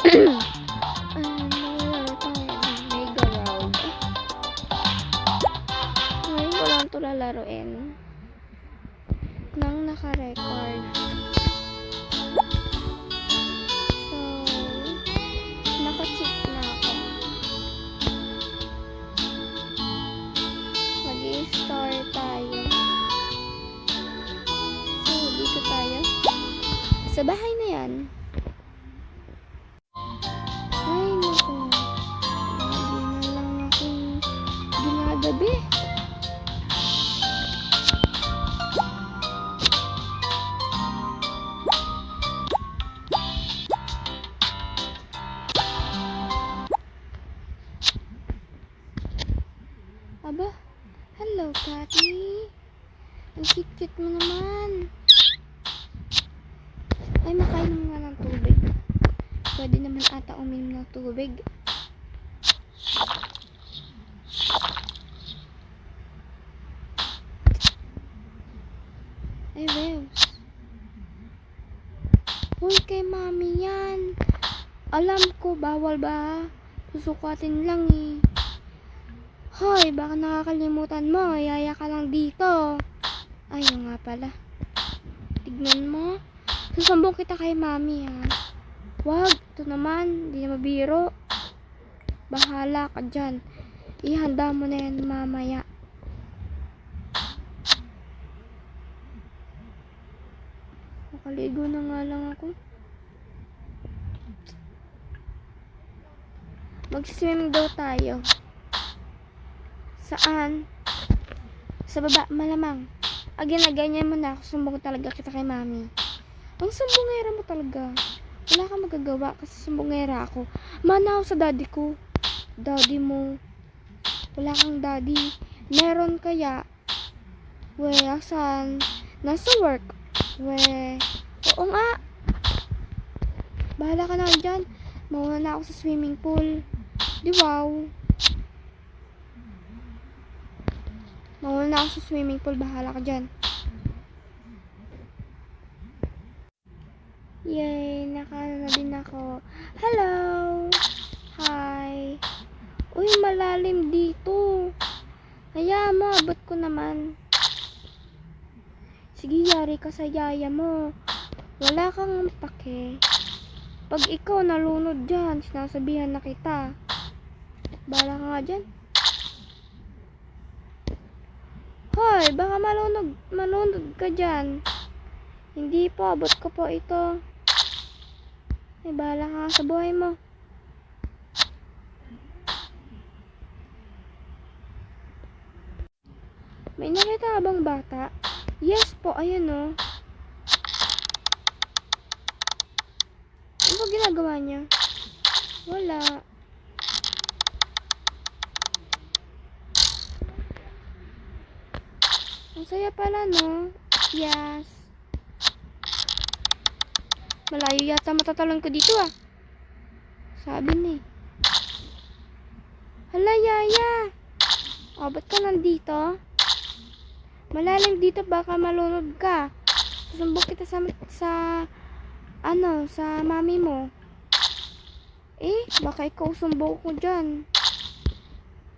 Nalala tayo ng Mega World. Ngayon ko lang ito lalaroin nang naka-record. So, naka-cheat na ako. Mag-i-start tayo. So, dito tayo. Sa bahay na yan. Ay, naku. Lagi na lang akong ginagabi. Aba, hello, Cathy. Ang cute-cute mo naman. Ay, makainom nga ng tubig. Pwede naman ata uminom ng tubig. Ay, Wews. Uy, kay mami yan. Alam ko, bawal ba? Susukatin lang eh. Hoy, baka nakakalimutan mo. Yaya ka lang dito. Ayun nga pala. Tignan mo. Susambong kita kay mami ha. Wag, ito naman. Hindi na mabiro. Bahala ka dyan. Ihanda mo na yan mamaya. Makaligo na nga lang ako. Mag-swim daw tayo. Saan? Sa baba, malamang. Ganyan mo na. Sumbong talaga kita kay mami. Ang sumbongera mo talaga. Wala kang magagawa kasi sumbongera ako. Mana ako sa daddy ko. Daddy mo. Wala kang daddy. Meron kaya? We, asan? Nasa work. We, oo nga. Bahala ka na dyan. Mauna na ako sa swimming pool. Di wow. Mauna na ako sa swimming pool. Bahala ka dyan. Yay, nakana na din ako. Hello! Hi! Uy, malalim dito. Hayaan mo, abot ko naman. Sige, yari ka sa yaya mo. Wala kang pake. Pag ikaw nalunod dyan, sinasabihan na kita. Bahala ka nga dyan. Hoy, baka malunod ka dyan. Hindi po, abot ko po ito. Ay, bahala ka sa buhay mo. May nakita ka bang bata? Yes po, ayan o. Ano ba ginagawa niya? Wala. Ang saya pala, no? Yes. Malayo yata matatalon ko dito, ah. Sabi ni. Hala, yaya. O, ba't ka nandito? Malalim dito, baka malunod ka. Susumbong kita sa mami mo. Baka ikaw sumbong ko dyan.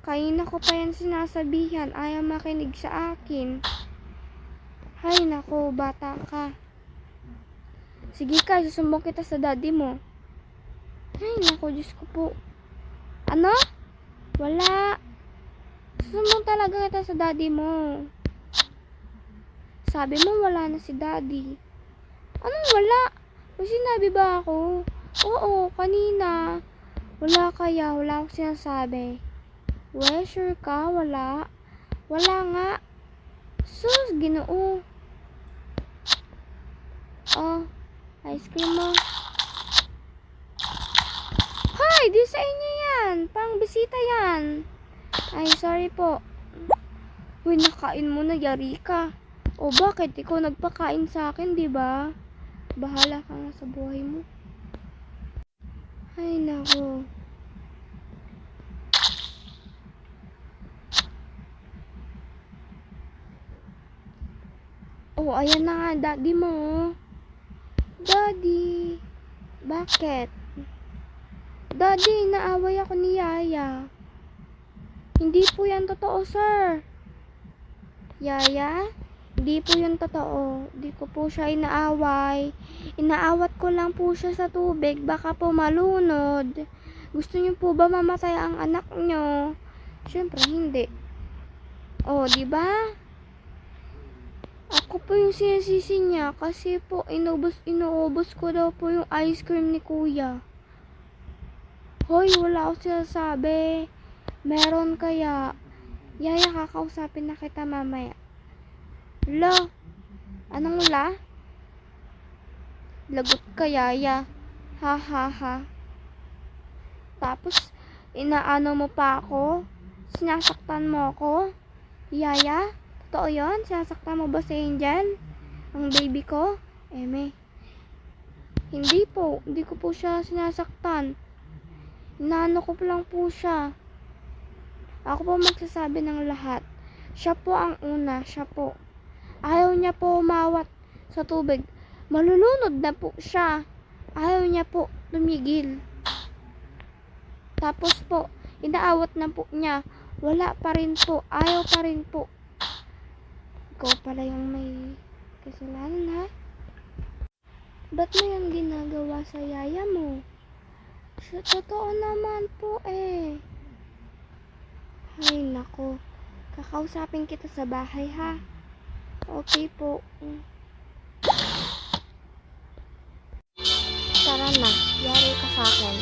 Kaina ko pa yan sinasabihan. Ayaw makinig sa akin. Hay, nako, bata ka. Sige ka, susumbong kita sa daddy mo. Ay, nako, Diyos ko po. Ano? Wala. Susumbong talaga kita sa daddy mo. Sabi mo wala na si daddy. Anong wala? May sinabi ba ako? Oo, kanina. Wala kaya, wala akong sinasabi. Well, sure ka? Wala. Wala nga. Sus, Ginoo. Oh, ice cream mo. Hoy, di sa inyo yan. Pang bisita yan. Ay, sorry po. Uy, nakain mo na, yari ka. O bakit? Ikaw nagpakain sa akin, di ba? Bahala ka nga sa buhay mo. Ay, nako. Oh, ayan na nga, daddy mo. Daddy. Bakit? Daddy, naaway ako ni Yaya. Hindi po yan totoo, sir. Yaya, hindi po yan totoo. Hindi ko po siya inaaway. Inaawat ko lang po siya sa tubig. Baka po malunod. Gusto niyo po ba mamatay ang anak niyo? Siyempre, hindi. Oh, di ba? Ako po yung sinisisi niya kasi po inuubos ko daw po yung ice cream ni kuya. Hoy, wala ako sinasabi. Meron kaya. Yaya, kakausapin na kita mamaya. Lo, anong wala? Lagot ka, Yaya. Ha ha ha. Tapos, inaano mo pa ako? Sinasaktan mo ako? Yaya, totoo yun? Sinasaktan mo ba si Angel? Ang baby ko? Eme. Hindi po. Hindi ko po siya sinasaktan. Inaano ko lang po siya. Ako po magsasabi ng lahat. Siya po ang una. Siya po. Ayaw niya po umawat sa tubig. Malulunod na po siya. Ayaw niya po tumigil. Tapos po, inaawat na po niya. Wala pa rin po. Ayaw pa rin po. Ikaw pala yung may kasalanan, ha? Ba't mo yung ginagawa sa yaya mo? Totoo naman po eh. Ay, nako. Kakausapin kita sa bahay, ha? Okay po. Tara na. Yari ka sa akin.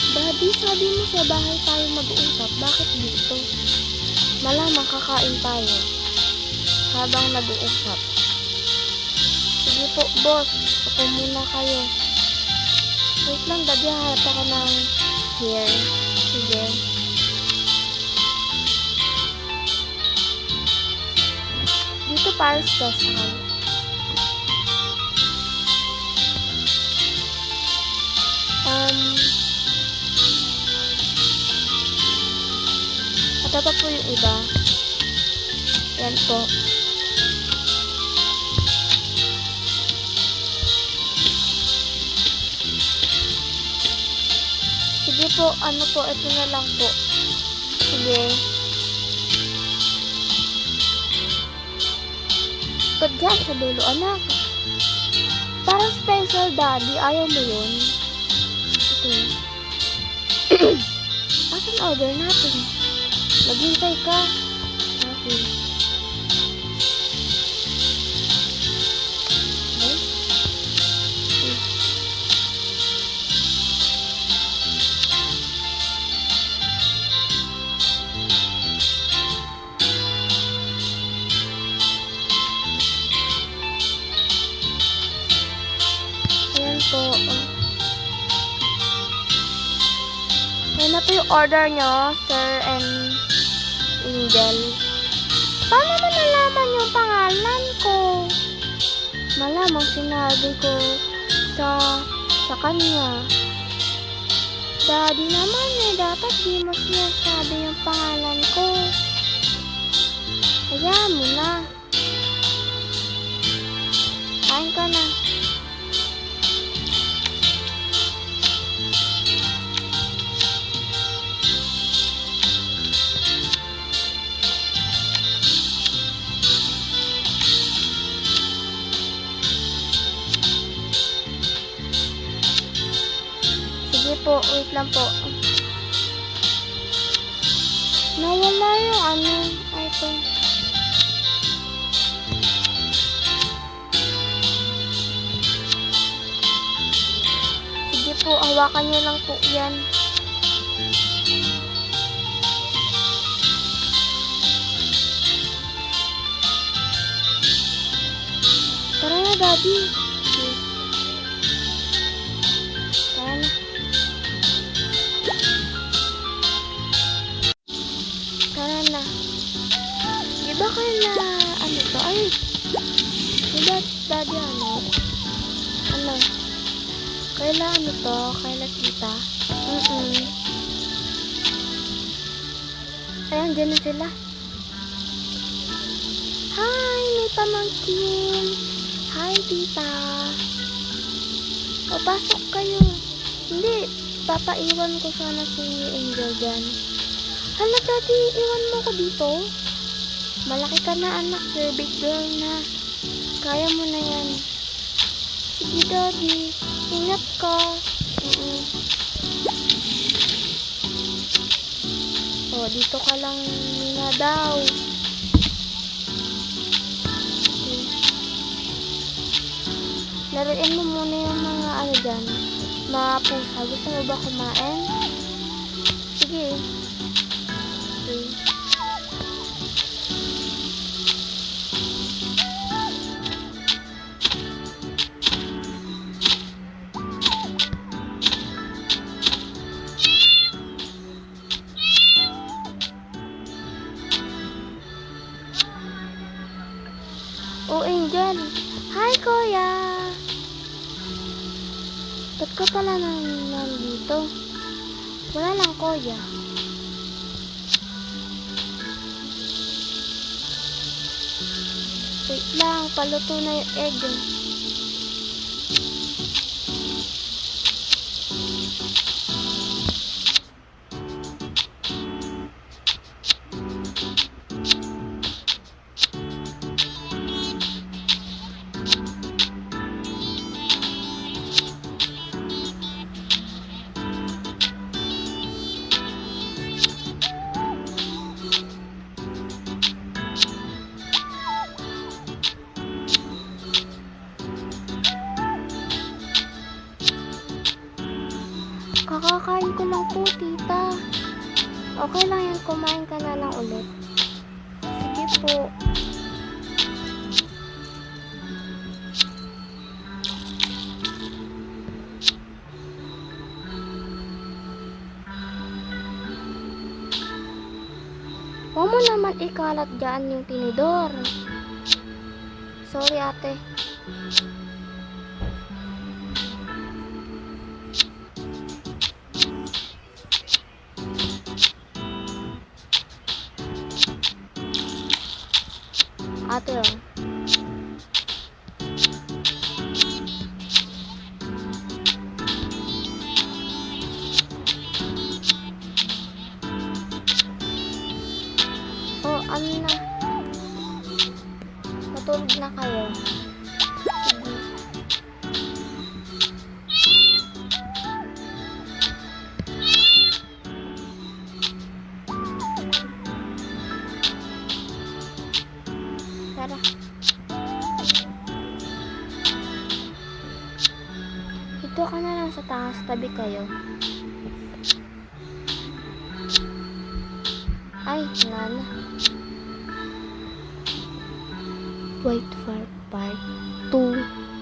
Daddy, sabi mo sa bahay tayo mag-uusap. Bakit dito? Malamang kakain tayo habang nag-uusap. Sige po, boss. Upo muna kayo. Wait lang, daddy. Harap ako ng chair. Sige. Dito para sa kayo. Ito pa po yung iba. Yan po. Sige po, ano po, ito na lang po. Sige. Ba't dyan sa dulo, anak? Parang special, daddy. Ayaw mo yun? Ito. Asan order natin? Maghintay ka. Okay. Ayan po. Ayan na po yung order nyo, Sir and Angel. Paano mo nalaman yung pangalan ko? Malamang sinabi ko sa kanya. Daddy naman dapat di mo sinasabi yung pangalan ko. Hayaan mo na. Kain ka na. Sige po, wait lang po. Nawala yung item. Sige po, hawakan niyo lang po yan. Tara na, daddy. Sige. Tara na. Tara na. Diba kayo na, to? Ay! Diba, daddy, Ano? Kaila to? Kaila kita? Ayan, dyan na sila. Hi, may pamangkin. Hi, tita. Papasok kayo. Hindi, papaiwan ko sana si Angel dyan. Hala, daddy, iwan mo ko dito. Malaki ka na, anak. You're big girl na. Kaya mo na yan. Sige, daddy. Ingat ka. Oh, dito ka lang muna daw. Okay. Laruin mo muna yung mga ano dyan. Mga pusa. Gusto mo ba kumain? Sige. Okay. Oh, Angel. Hi, kuya. Ba't ka pala nandito? Wala lang, kuya. Wait lang, paluto na yung egg. Kakakain ko lang po, tita. Okay lang yan, kumain ka na lang ulit. Sige po. Huwag mo naman ikalat dyan yung tinidor. Sorry, ate. Ate, oh. Oh, ano na? Matulog na kayo. Sige. Tara. Dito ka na lang sa taas, tabi kayo. Ay, wala na. White Fire Part 2.